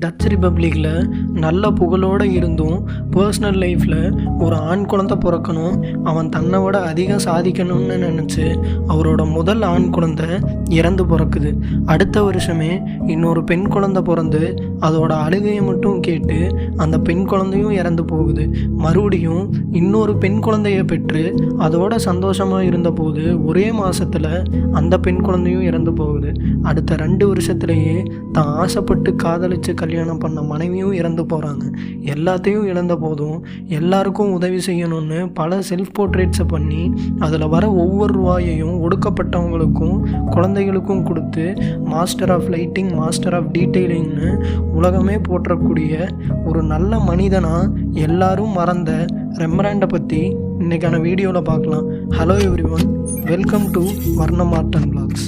Touch ரிப்பப்ளிக்கில் நல்ல புகழோடு இருந்தும் பர்சனல் லைஃப்பில் ஒரு ஆண் குழந்தை பிறக்கணும், அவன் தன்னை விட அதிகம் சாதிக்கணும்னு நினச்சி அவரோட முதல் ஆண் குழந்தை இறந்து பிறக்குது. அடுத்த வருஷமே இன்னொரு பெண் குழந்தை பிறந்து அதோட அழுகையை மட்டும் கேட்டு அந்த பெண் குழந்தையும் இறந்து போகுது. மறுபடியும் இன்னொரு பெண் குழந்தையை பெற்று அதோட சந்தோஷமாக இருந்தபோது ஒரே மாதத்தில் அந்த பெண் குழந்தையும் இறந்து போகுது. அடுத்த 2 வருஷத்துலேயே தான் ஆசைப்பட்டு காதலித்து கல்யாணம் பண்ண மனைவியும் இறந்து போகிறாங்க. எல்லாத்தையும் இழந்த போதும் எல்லாருக்கும் உதவி செய்யணும்னு பல செல்ஃப் போர்ட்ரேட்ஸை பண்ணி அதில் வர ஒவ்வொரு ரூபாயையும் ஒடுக்கப்பட்டவங்களுக்கும் குழந்தைகளுக்கும் கொடுத்து master of lighting, master of டீட்டெயிலிங்னு உலகமே போற்றக்கூடிய ஒரு நல்ல மனிதனாக எல்லாரும் மறந்த ரெம்பராண்டை பற்றி இன்றைக்கான வீடியோவில் பார்க்கலாம். ஹலோ எவ்ரிவன், வெல்கம் டு வர்ணம் ஆர்ட் அண்ட் பிளாக்ஸ்.